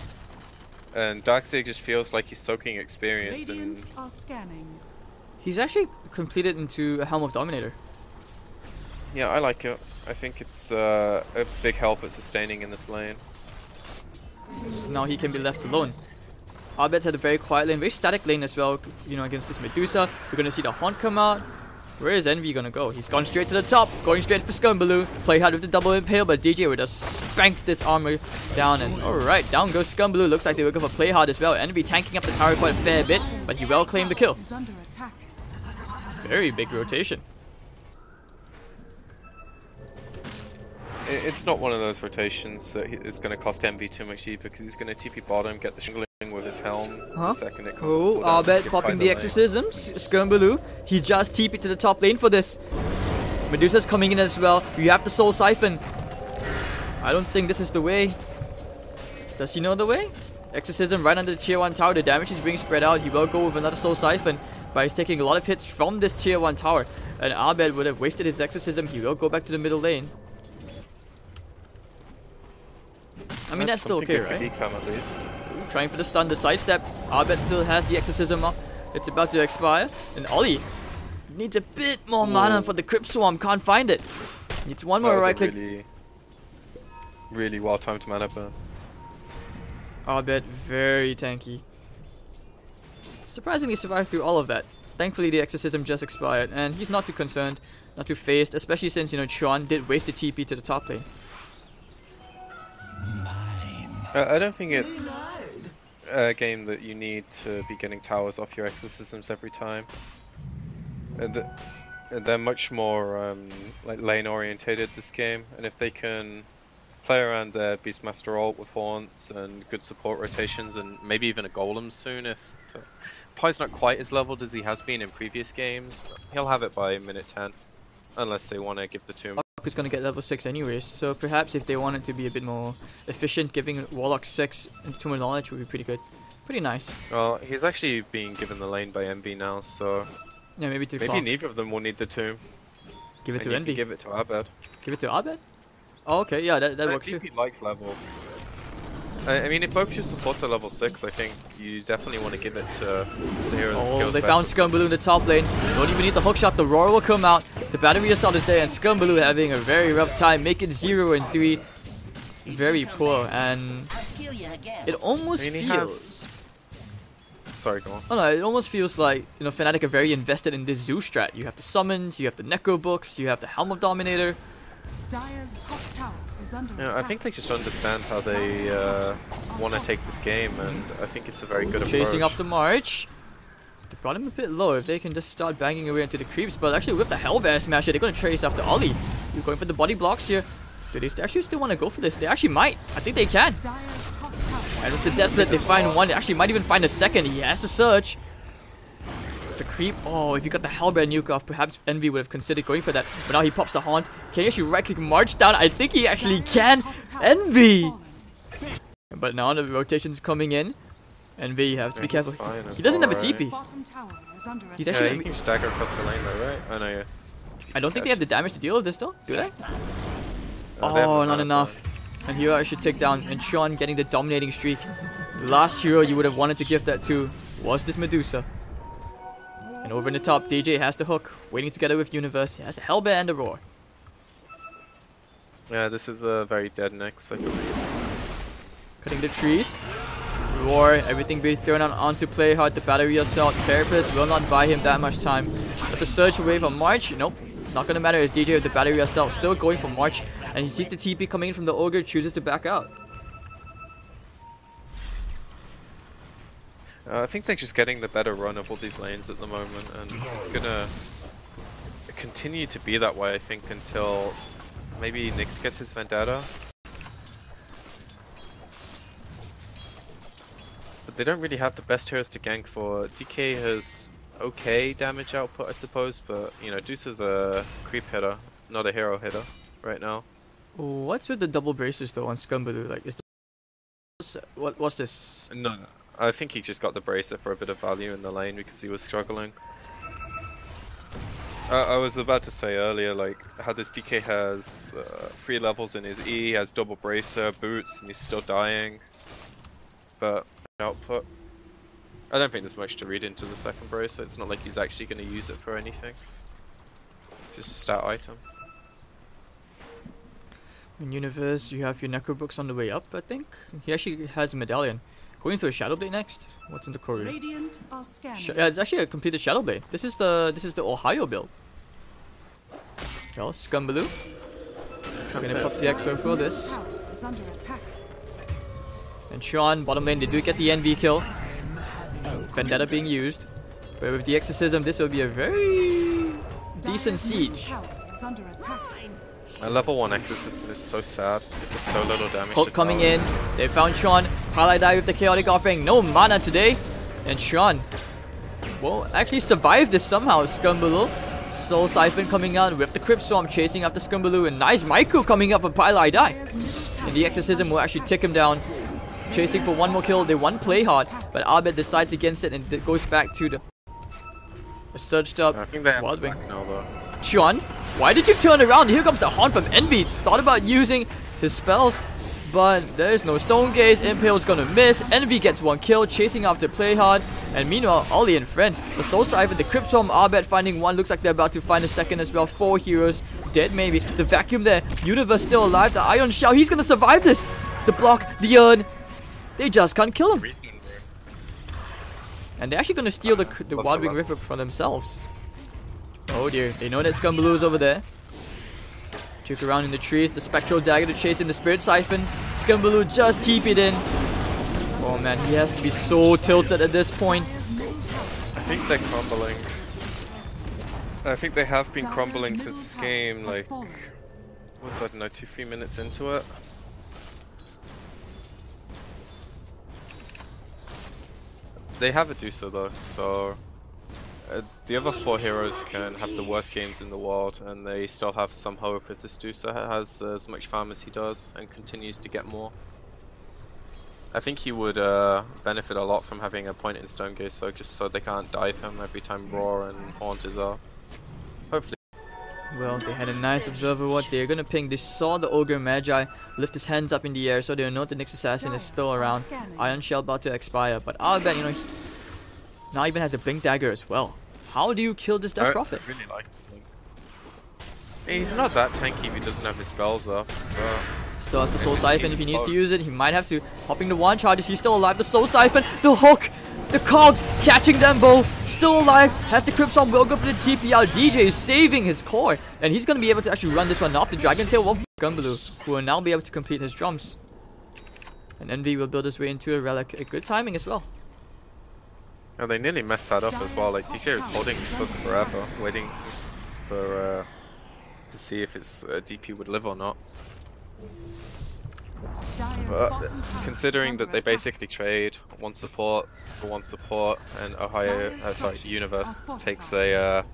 And Darkseid just feels like he's soaking experience. Radiant are scanning. He's actually completed into a Helm of Dominator. Yeah, I like it. I think it's a big help at sustaining in this lane. So now he can be left alone. Arbet's had a very quiet lane, very static lane as well, you know, against this Medusa. We're gonna see the Haunt come out. Where is Envy gonna go? He's gone straight to the top, going straight for Scumbaloo. Play hard with the double impale, but DJ would just spank this armor down, and alright, down goes Scumbaloo. Looks like they were going for play hard as well. Envy tanking up the tower quite a fair bit, but he well claimed the kill. Is under attack. Very big rotation. It's not one of those rotations that is going to cost Envy too much either, because he's going to TP bottom, get the shingling with his helm. The second it comes Oh, Arbet popping the exorcisms. Scumbaloo, he just TP'd to the top lane for this. Medusa's coming in as well. You have the Soul Siphon. I don't think this is the way. Does he know the way? Exorcism right under the tier 1 tower. The damage is being spread out. He will go with another Soul Siphon, but he's taking a lot of hits from this tier 1 tower. And Arbet would have wasted his exorcism. He will go back to the middle lane. I mean, that's still okay, right? Geek at least. Trying for the stun, the sidestep. Arbet still has the exorcism up. It's about to expire. And Ollie needs a bit more mana for the Crypt Swarm. Can't find it. Needs one more right click. Really well timed mana burn. Arbet very tanky. Surprisingly survived through all of that. Thankfully the exorcism just expired, and he's not too concerned, not too phased, especially since, you know, Chuan did waste a TP to the top lane. I don't think it's a game that you need to be getting towers off your exorcisms every time. They're much more like lane orientated this game, and if they can play around their Beastmaster ult with haunts and good support rotations and maybe even a golem soon, if Pie's not quite as leveled as he has been in previous games, he'll have it by minute 10, unless they want to give the tomb. Is going to get level 6 anyways, so perhaps if they wanted to be a bit more efficient, giving Warlock 6 and Tomb of Knowledge would be pretty good. Pretty nice. Well, he's actually being given the lane by Envy now, so yeah, maybe neither of them will need the tomb. Give it to Envy. Give it to Abed. Give it to Abed? Oh, okay, yeah, that works too. He likes levels. I mean, if both your supports are level 6, I think you definitely want to give it to the hero. Oh, they found Scumbaloo in the top lane. You don't even need the hookshot, the roar will come out. The battery assault is there, and Scumbaloo having a very rough time, making 0 and 3. Very poor, and it almost feels... Sorry, go on. Oh no, it almost feels like, you know, Fnatic are very invested in this Zoo strat. You have the summons, you have the Necro books, you have the Helm of Dominator. Dire's top tower is under attack. I think they just understand how they want to take this game, and I think it's a very good approach. Chasing up the March. They brought him a bit low. If they can just start banging away into the creeps, but actually with the Hellbear Smasher, they're going to trace after Ollie. You're going for the body blocks here. Do they actually still want to go for this? They actually might. I think they can. Dire's top tower. And with the Desolate, they find one. They actually might even find a second. He has to search. The creep. Oh, if you got the Hellbear nuke off, perhaps Envy would have considered going for that. But now he pops the Haunt. Can he actually right-click March down? I think he actually can. Envy! But now the rotation's coming in. Envy, you have to be careful. He doesn't have a TP. Bottom tower is under He's attack. actually... you can stagger across the lane though, right? I know, yeah. I don't think they have the damage to deal with this though, do they? They have Oh, the not mana enough. And here I should take down, and Sean getting the dominating streak. The last hero you would have wanted to give that to was this Medusa. And over in the top, DJ has the hook, waiting together with Universe. He has a Hellbear and a Roar. Yeah, this is a very dead Nyx, I believe. Cutting the trees. Roar, everything being thrown on onto play hard. The battery assault. Carapace will not buy him that much time. But the surge wave on March, nope. Not gonna matter as DJ with the battery assault still going for March. And he sees the TP coming in from the Ogre, chooses to back out. I think they're just getting the better run of all these lanes at the moment, and it's gonna continue to be that way, I think, until maybe Nyx gets his Vendetta. But they don't really have the best heroes to gank for. DK has okay damage output, I suppose, but you know, Deuce is a creep hitter, not a hero hitter right now. What's with the double braces though on Scumbaloo? Like, is what's this? No, I think he just got the bracer for a bit of value in the lane because he was struggling. I was about to say earlier, like, how this DK has 3 levels in his E, he has double bracer, boots, and he's still dying. But output, I don't think there's much to read into the second bracer. It's not like he's actually going to use it for anything. It's just a stat item. In Universe, you have your Necrobooks on the way up, I think. He actually has a medallion. Going to a Shadow Blade next? What's in the courier? Radiant are scanning. Yeah, it's actually a completed Shadow Blade. This is the Ohio build. Well, Scumbaloo. Gonna pop the EXO for this. Tower is under attack. And Sean, bottom lane, they do get the NV kill. Vendetta being used. But with the Exorcism, this will be a very decent siege. Tower is under attack. A level 1 Exorcism is so sad. It does so little damage. Hulk coming in. They found Sean. Highlight die with the Chaotic Offering. No mana today. And Sean will actually survive this somehow. Scumbaloo. Soul Siphon coming out with the Crypt Swarm chasing after Scumbaloo. And nice Micro coming up for Highlight die. And the Exorcism will actually tick him down. Chasing for one more kill. They want play hard. But Abed decides against it and it goes back to the surged up Wild Wing. Chuan, why did you turn around? Here comes the Haunt from Envy. Thought about using his spells, but there's no Stone Gaze. Impale's gonna miss. Envy gets 1 kill, chasing after Play Hard. And meanwhile, Ollie and friends, the Soul Siphon, the Crypt Swarm, Abed finding 1. Looks like they're about to find a second as well. 4 heroes dead maybe. The vacuum there. Universe still alive. The Iron Shell, he's gonna survive this. The block, the urn. They just can't kill him. And they're actually gonna steal the Wild Wing River for themselves. Oh dear, they know that Scumbaloo is over there. Juke around in the trees, the Spectral Dagger to chase in the Spirit Siphon. Scumbaloo just TP'd in. Oh man, he has to be so tilted at this point. I think they're crumbling. I think they have been crumbling since this game, like, what was that, I don't know, 2-3 minutes into it? They have a Dusa though, so the other 4 heroes can have the worst games in the world, and they still have some hope if this Dusa has as much farm as he does and continues to get more. I think he would benefit a lot from having a point in Stone Gaze, so just so they can't dive him every time Roar and Haunt is up. Hopefully. Well, they had a nice observer what they're gonna ping. They saw the Ogre Magi lift his hands up in the air, so they know the next assassin is still around. Iron Shell about to expire, but I'll bet, you know, now even has a Blink Dagger as well. How do you kill this Death Prophet? I really like him. He's not that tanky if he doesn't have his spells up. Still has the Soul Siphon if he needs to use it. He might have to. Hopping the 1 charges, he's still alive. The Soul Siphon, the Hook, the Cogs, catching them both. Still alive. Has the Crypt Swarm, will go for the TPL. DJ is saving his core. And he's going to be able to actually run this one off. The Dragon Tail of Scumbaloo, who will now be able to complete his drums. And Envy will build his way into a Relic. A good timing as well. Oh, they nearly messed that up as well. Like, DK was holding his hook forever, waiting for to see if his DP would live or not. But considering that they basically trade 1 support for 1 support, and Universe takes a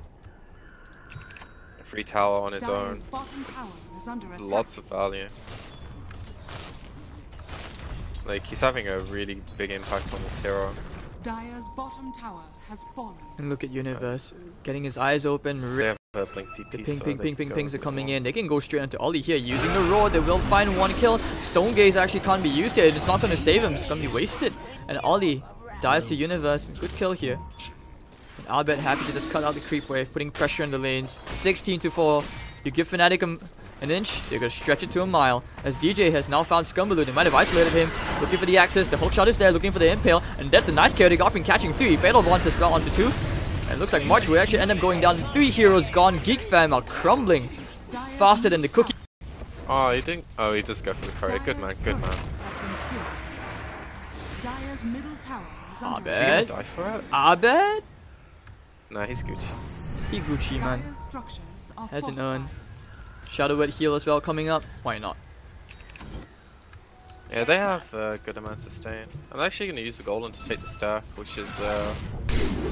free tower on his own, it's lots of value. Like, he's having a really big impact on this hero. Dire's bottom tower has fallen. And look at Universe getting his eyes open. Blink TP, the pings are coming in. They can go straight into Ollie here using the Roar. They will find 1 kill. Stone Gaze actually can't be used here. It's not going to save him. It's going to be wasted. And Ollie dies to Universe. Good kill here. And Albert happy to just cut out the creep wave, putting pressure on the lanes. 16-4. You give Fnatic an inch, they're going to stretch it to a mile. As DJ has now found Scumbaloo, they might have isolated him. Looking for the access, the hook shot is there, looking for the impale. And that's a nice Chaotic Offering, catching 3. Fatal Bonds as well onto 2. And it looks like March will actually end up going down. 3 heroes gone. Geek fam are crumbling faster than the cookie. Oh, he didn't. Oh, he just go for the curry. Good man, good man. Dire's middle tower is under Abed? Die for it? Abed? Nah, he's good. He Gucci, man. Dire's structures are Has an fortified. urn. Shadow Wet heal as well coming up. Why not? Yeah, they have good amounts of sustain. I'm actually going to use the golem to take the stack, which is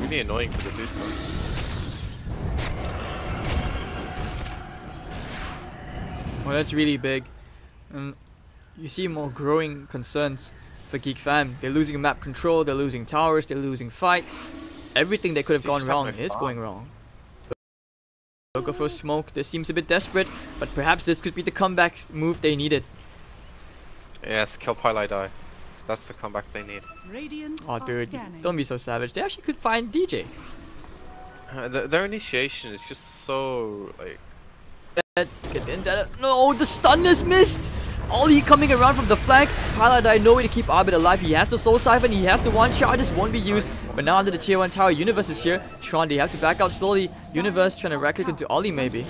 really annoying for the Deuce. Well, that's really big. You see more growing concerns for Geek Fam. They're losing map control, they're losing towers, they're losing fights. Everything that could have gone wrong is going wrong. They'll go for a smoke. This seems a bit desperate, but perhaps this could be the comeback move they needed. Yes, kill Pylai die. That's the comeback they need. Radiant Oh, are dude, scanning. don't be so savage. They actually could find DJ. Their initiation is just so like. Get in there. No, the stun is missed. Ollie coming around from the flank. Paladin, no way to keep Arbit alive. He has the Soul Siphon, he has the one shot, this won't be used. But now under the tier 1 tower, Universe is here. Tron, they have to back out slowly. Universe trying to right click into Ollie maybe.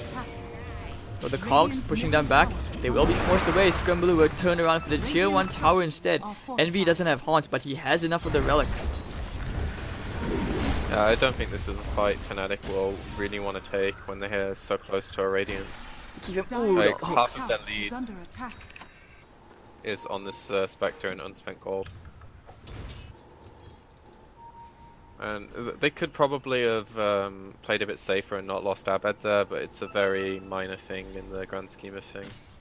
But the Cogs pushing them back. They will be forced away. Scumbaloo will turn around for the tier 1 tower instead. Envy doesn't have Haunt, but he has enough of the Relic. I don't think this is a fight Fnatic will really want to take when they're so close to a Radiance. Keep him. Ooh, Like the- half of their Is lead under attack. is on this Spectre and unspent gold. And they could probably have played a bit safer and not lost Abed there, but it's a very minor thing in the grand scheme of things.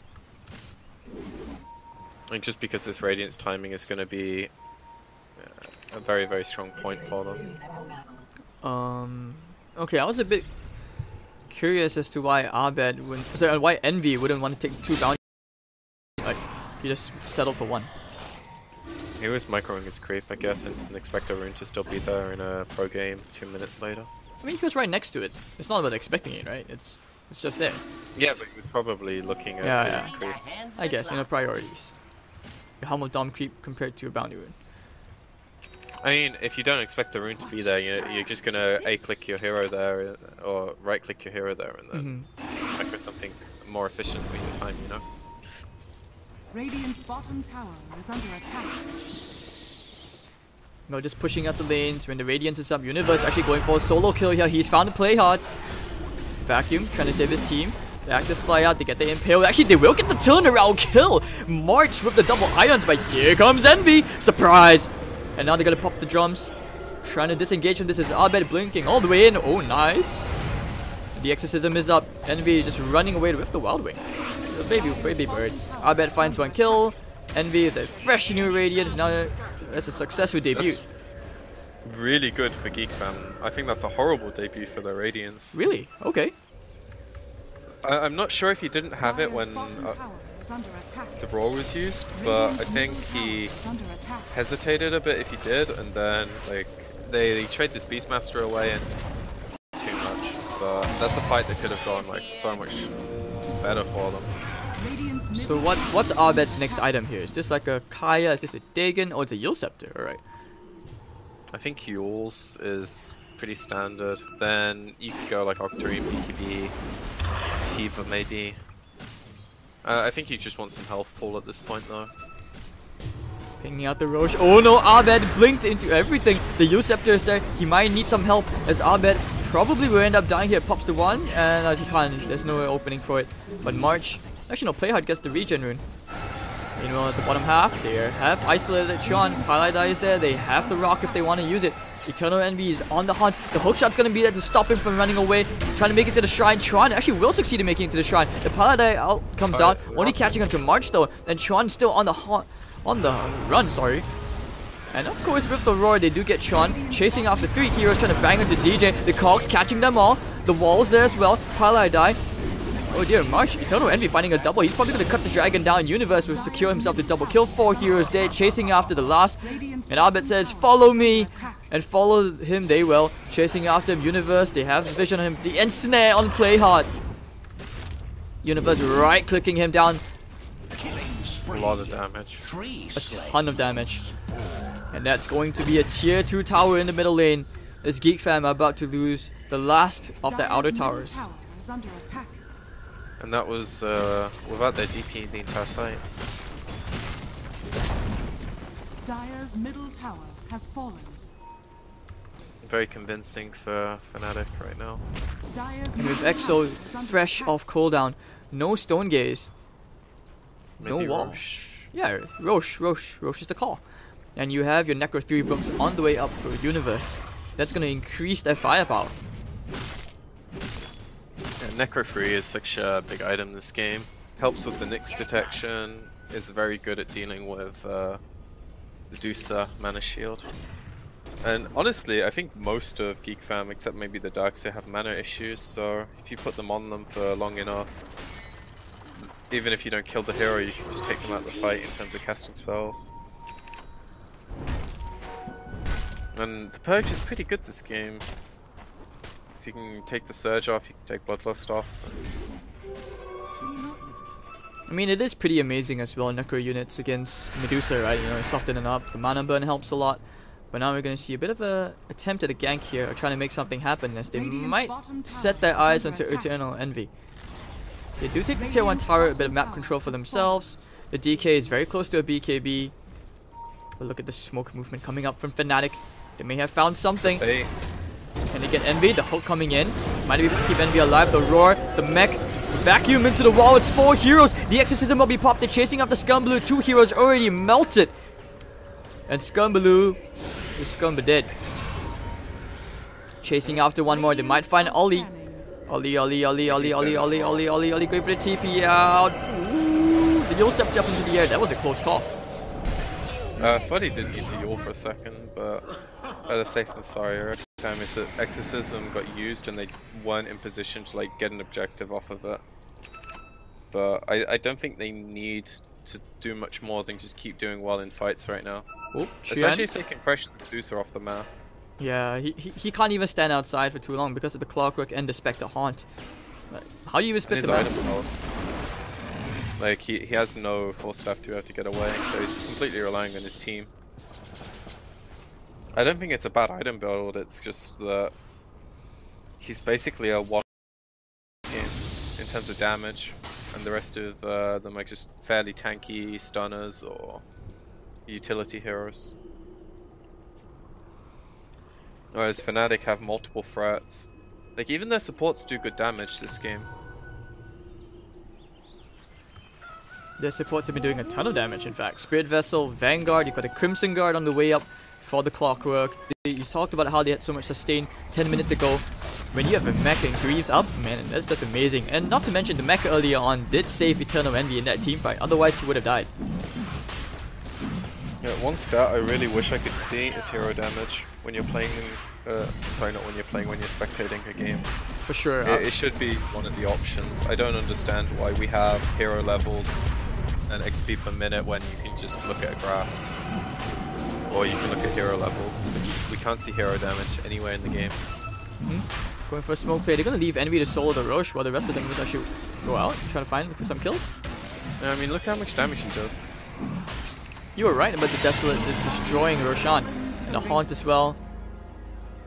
And just because this Radiance timing is going to be a very, very strong point for them. Okay, I was a bit curious as to why Abed wouldn't, sorry, why Envy wouldn't want to take 2 bounties. Like, he just settled for 1. He was microing his creep, I guess, and didn't expect a rune to still be there in a pro game 2 minutes later. I mean, he was right next to it. It's not about expecting it, right? It's just there. Yeah, but he was probably looking at Yeah, his creep. I guess, priorities. Helm of Dom creep compared to a bounty rune. I mean, if you don't expect the rune to be there, you're just gonna A-click your hero there, or right-click your hero there, and then micro something more efficient for your time, you know? Radiant's bottom tower is under attack. No, just pushing out the lanes when the Radiance is up. Universe actually going for a solo kill here. He's found to play hard. Vacuum trying to save his team. The Axis fly out, they get the impale. Actually, they will get the turnaround kill. March with the double ions, but here comes Envy. Surprise! And now they're gonna pop the drums. Trying to disengage from this is Abed blinking all the way in. Oh, nice. The Exorcism is up. Envy just running away with the Wild Wing. The baby bird. Abed finds 1 kill. Envy, the fresh new Radiance. Now that's a successful debut. Really good for Geek Fam. I think that's a horrible debut for the Radiance. Really? Okay. I'm not sure if he didn't have it when the Brawl was used, but I think he hesitated a bit if he did, and then like they trade this Beastmaster away and too much. But that's a fight that could have gone like so much better for them. So what's Abed's next item here? Is this like a Kaya? Is this a Dagon? Oh, it's a Yule Scepter. Alright. I think Yule's is pretty standard. Then you could go like Octarine, BKB, Shiva maybe. I think you just want some health pull at this point though. Pinging out the Roche. Oh no, Abed blinked into everything. The Yule Scepter is there. He might need some help as Abed probably will end up dying here. Pops the 1 and he can't. There's no opening for it. But March, actually no, Playhard gets the regen rune. Meanwhile at the bottom half, they have isolated Tron. Paladai is there. They have the rock if they want to use it. Eternal Envy is on the hunt. The hookshot's gonna be there to stop him from running away. Trying to make it to the shrine. Tron actually will succeed in making it to the shrine. The Paladai comes out, only catching onto March though. And Tron still on the run, sorry. And of course with the roar they do get Tron chasing after 3 heroes trying to bang into DJ. The Cogs catching them all. The walls there as well. Paladai. Oh dear, March, Eternal Envy finding a double. He's probably going to cut the dragon down. Universe will secure himself the double kill. 4 heroes dead, chasing after the last. And Abed says, follow me. And follow him they will. Chasing after him. Universe, they have vision on him. The ensnare on Playhard. Universe right clicking him down. A lot of damage. A ton of damage. And that's going to be a tier 2 tower in the middle lane. As Geek Fam are about to lose the last of their outer towers. And that was without their DP in the entire site. Dire's middle tower has fallen. very convincing for Fnatic right now. And with EXO fresh off cooldown, no Stone Gaze, no Maybe wall. Roche. Yeah, Roche is the call. And you have your Necro 3 books on the way up for Universe. That's going to increase their firepower. Yeah, Necro 3 is such a big item in this game. Helps with the Nyx detection, is very good at dealing with the Dusa mana shield. And honestly, I think most of Geek fam, except maybe the Darks, they have mana issues, so if you put them on them for long enough, even if you don't kill the hero, you can just take them out of the fight in terms of casting spells. And the purge is pretty good this game. So you can take the Surge off, you can take Bloodlust off. I mean, it is pretty amazing as well, Necro units against Medusa, right? You know, softening up, the mana burn helps a lot. But now we're going to see a bit of a attempt at a gank here, or trying to make something happen, as they might set their eyes onto Eternal Envy. They do take the tier 1 tower, a bit of map control for themselves. The DK is very close to a BKB. But look at the smoke movement coming up from Fnatic. They may have found something. Hey. Can they get Envy? The hook coming in. Might be able to keep Envy alive. The roar, the mech, vacuum into the wall. It's 4 heroes. The Exorcism will be popped. They're chasing after Scumblue. 2 heroes already melted. And Scumblue is Scumba dead. Chasing after one more. They might find Ollie. Ollie, going for the TP out. Ooh, the Yule stepped up into the air. That was a close call. I thought he did need to Yule for a second, but better safe than sorry. Every time it's an Exorcism got used and they weren't in position to like get an objective off of it. But I don't think they need to do much more than just keep doing well in fights right now. Oh, especially if they can pressure the Medusa off the map. Yeah, he can't even stand outside for too long because of the Clockwork and the Spectre Haunt. How do you even split the map? Like, he has no full staff to have to get away, so he's completely relying on his team. I don't think it's a bad item build, it's just that he's basically a one in terms of damage, and the rest of them are just fairly tanky stunners or utility heroes. Whereas Fnatic have multiple threats. Like, even their supports do good damage this game. Their supports have been doing a ton of damage, in fact. Spirit Vessel, Vanguard, you've got a Crimson Guard on the way up for the Clockwork. You talked about how they had so much sustain 10 minutes ago. When you have a Mecha and Greaves up, man, that's just amazing. And not to mention, the Mecha earlier on did save Eternal Envy in that team fight, otherwise he would have died. Yeah, one stat I really wish I could see is hero damage when you're playing, sorry, not when you're playing, when you're spectating a game. For sure. It should be one of the options. I don't understand why we have hero levels and XP per minute when you can just look at a graph. Or you can look at hero levels. We can't see hero damage anywhere in the game. Going for a smoke play. They're going to leave Envy to solo the Roche while the rest of them just actually go out and try to find for some kills. Yeah, I mean, look how much damage he does. You were right about the Desolate destroying Roshan. And the Haunt as well.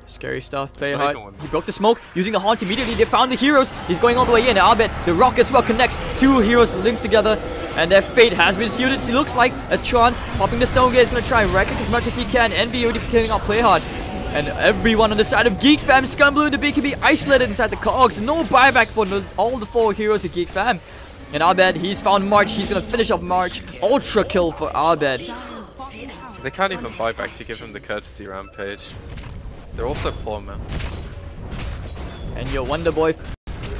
Scary stuff. Play hard. He broke the smoke. Using the Haunt immediately. They found the heroes. He's going all the way in. Abed, the Rock as well connects. 2 heroes linked together. And their fate has been sealed. It looks like as Tron popping the Stone Gate is going to try and right click as much as he can. Envy already killing out Play Hard. And everyone on the side of Geek Fam. Scumblue and the BKB isolated inside the cogs. No buyback for all the 4 heroes of Geek Fam. And Abed, he's found March. He's going to finish off March. Ultra kill for Abed. They can't even buy back to give him the courtesy rampage. They're also poor, man. And your Wonder Boy,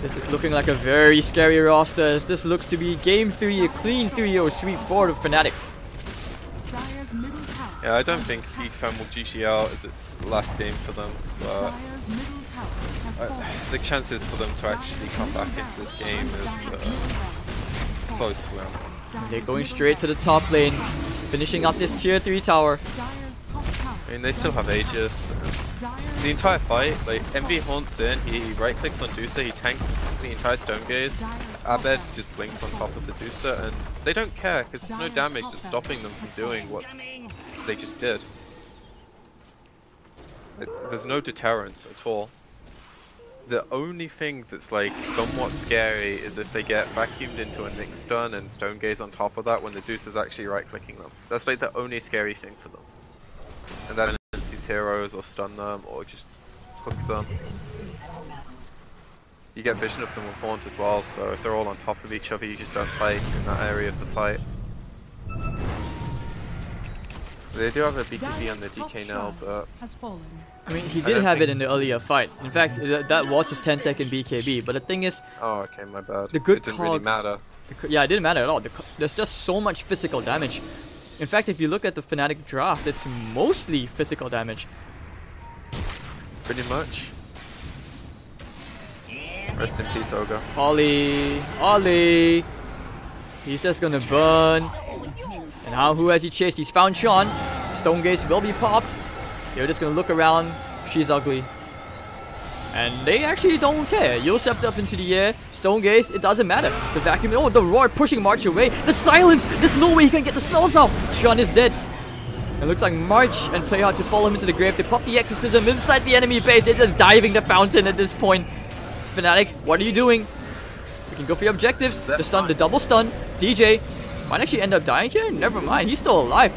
this is looking like a very scary roster, as this looks to be game 3, a clean 3-0 sweep forward of Fnatic. Yeah, I don't think Geek Fam will GG out as its last game for them, but the chances for them to actually come back into this game is so slim. They're going straight to the top lane, finishing up this tier 3 tower. I mean, they still have Aegis. The entire fight, like, Envy haunts in, he right clicks on Dusa, he tanks the entire Stone Gaze. Abed just blinks on top of the Dusa, and they don't care because there's no damage that's stopping them from doing what they just did. There's no deterrence at all. The only thing that's like somewhat scary is if they get vacuumed into a Nyx stun and Stone Gaze on top of that when the Dusa's actually right clicking them. That's like the only scary thing for them. And that in CC heroes or stun them or just hook them. You get vision of them with Haunt as well, so if they're all on top of each other, you just don't fight in that area of the fight. They do have a BKB on the DK now, but... I mean, he did have it in the earlier fight. In fact, that was his 10-second BKB, but the thing is... Oh, okay, my bad. The good it didn't really matter. Yeah, it didn't matter at all. There's just so much physical damage. In fact, if you look at the Fnatic draft, it's mostly physical damage. Pretty much. Rest in peace, Ogre. Ollie! He's just gonna burn. And now who has he chased? He's found Sean. Stone Gaze will be popped. They're just gonna look around. She's ugly. And they actually don't care. You'll stepped up into the air. Stone Gaze, it doesn't matter. The vacuum, oh, the roar pushing March away. The silence! There's no way he can get the spells off. Sean is dead. It looks like March and Playhard to follow him into the grave. They pop the exorcism inside the enemy base. They're just diving the fountain at this point. Fnatic, what are you doing? We can go for your objectives. The stun, the double stun. DJ might actually end up dying here. Never mind, he's still alive.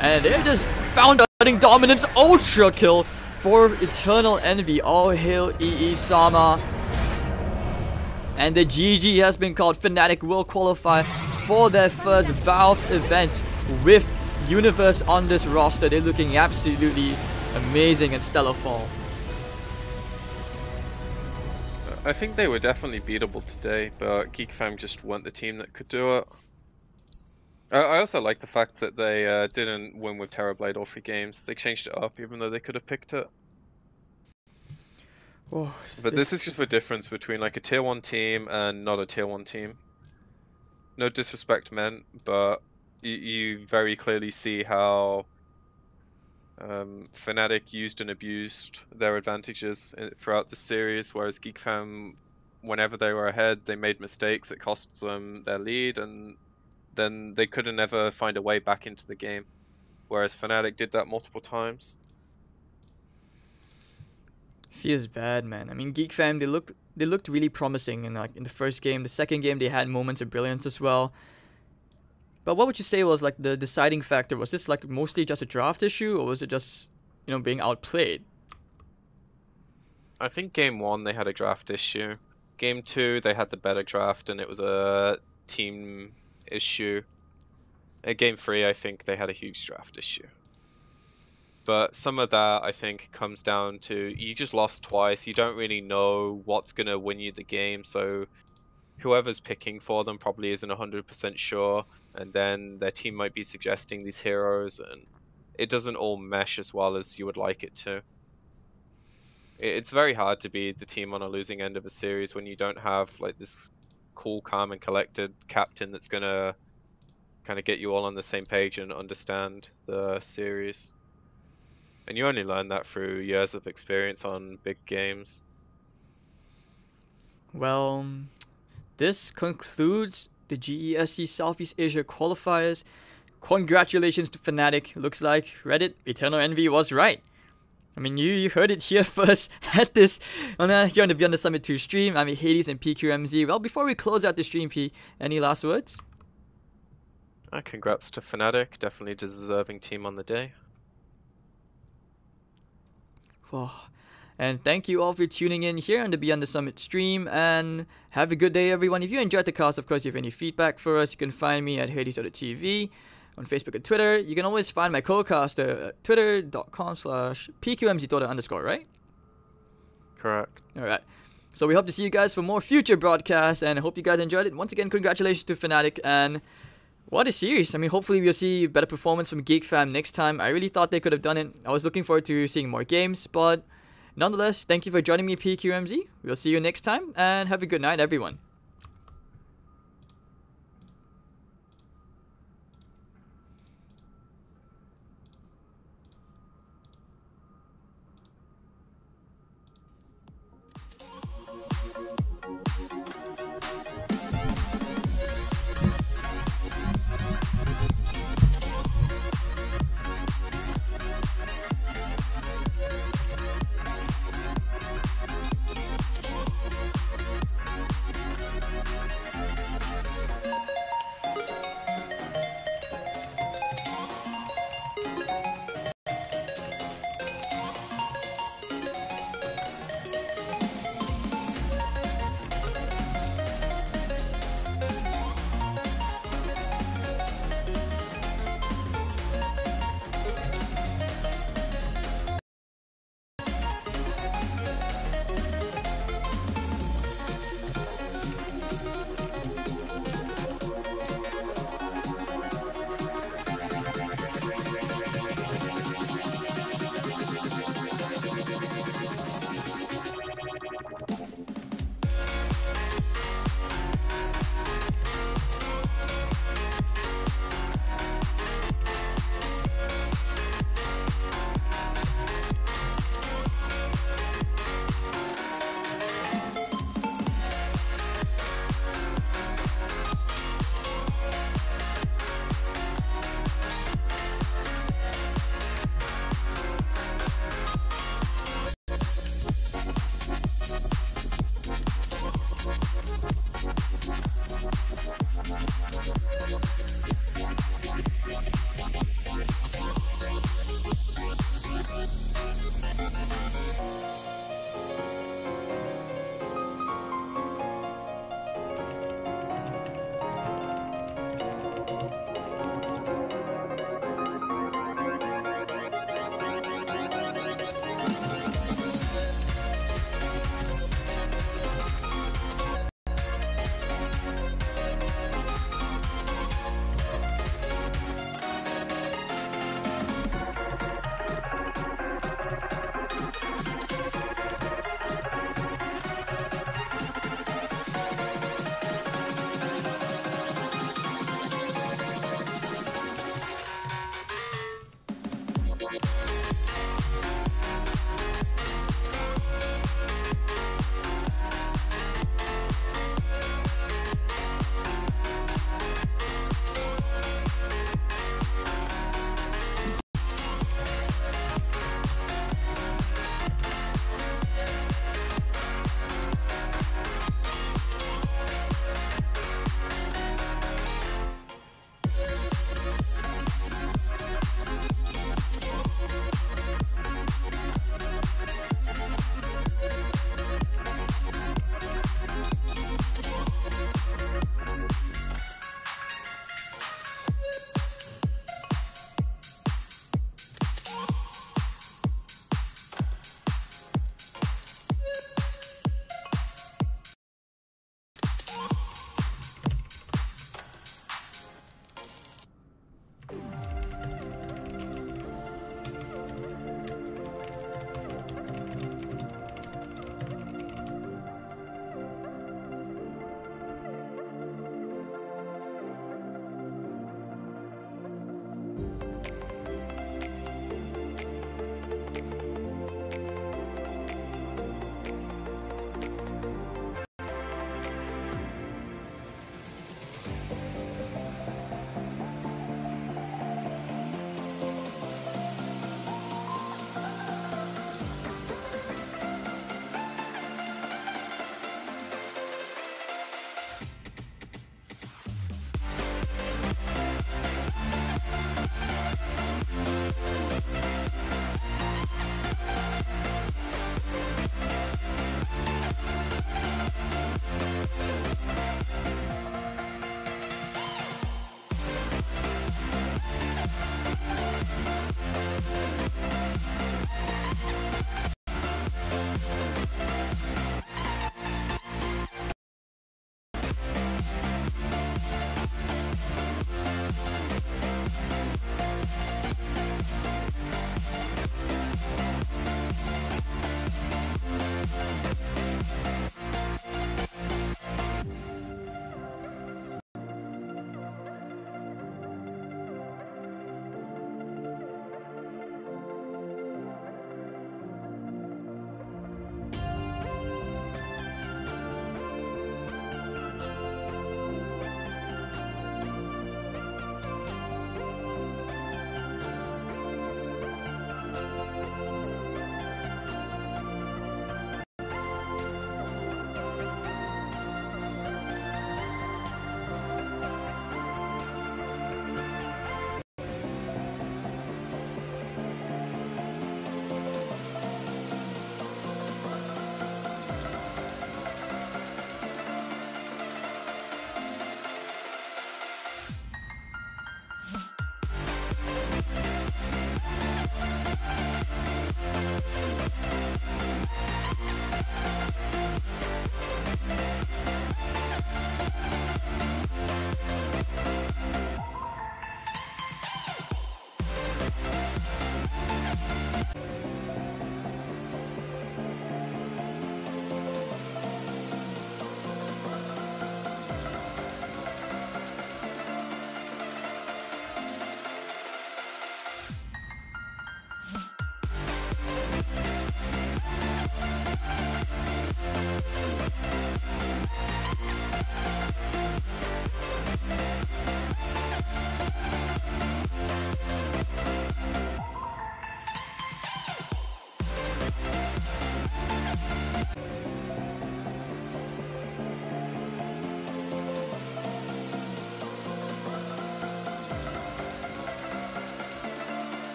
And they're just founding dominance. Ultra kill for Eternal Envy. All hail EE Sama. And the GG has been called. Fnatic will qualify for their first Valve event with Universe on this roster. They're looking absolutely amazing and stellar fall. I think they were definitely beatable today, but Geek Fam just weren't the team that could do it. I also like the fact that they didn't win with Terrorblade all 3 games. They changed it up, even though they could have picked it. Oh, but this is just the difference between like a tier 1 team and not a tier 1 team. No disrespect meant, but you very clearly see how Fnatic used and abused their advantages throughout the series, whereas Geek Fam, whenever they were ahead, they made mistakes that cost them their lead, and then they couldn't ever find a way back into the game. Whereas Fnatic did that multiple times. Feels bad, man. I mean, Geek Fam, they looked really promising in the first game. The second game, they had moments of brilliance as well. But what would you say was like the deciding factor? Was this like mostly just a draft issue, or was it just, you know, being outplayed? I think game 1 they had a draft issue. Game 2 they had the better draft and it was a team issue. At game 3 I think they had a huge draft issue. But some of that I think comes down to you just lost twice. You don't really know what's gonna win you the game, so whoever's picking for them probably isn't 100% sure. And then their team might be suggesting these heroes, and it doesn't all mesh as well as you would like it to. It's very hard to be the team on a losing end of a series when you don't have like this cool, calm, and collected captain that's gonna kind of get you all on the same page and understand the series. And you only learn that through years of experience on big games. Well, this concludes the GESC Southeast Asia qualifiers. Congratulations to Fnatic. Looks like Reddit Eternal Envy was right. I mean, you heard it here first at this here on the Beyond the Summit 2 stream. I'm Hades and PQMZ. Well, before we close out the stream, P, any last words? Congrats to Fnatic. Definitely deserving team on the day. Well, and thank you all for tuning in here on the Beyond the Summit stream, and have a good day, everyone. If you enjoyed the cast, of course, if you have any feedback for us, you can find me at Hades.tv on Facebook and Twitter. You can always find my co-caster at twitter.com/PQMZDota_, right? Correct. Alright. So we hope to see you guys for more future broadcasts, and I hope you guys enjoyed it. Once again, congratulations to Fnatic, and what a series. I mean, hopefully we'll see better performance from Geek Fam next time. I really thought they could have done it. I was looking forward to seeing more games, but nonetheless, thank you for joining me, PQMZ. We'll see you next time, and have a good night, everyone.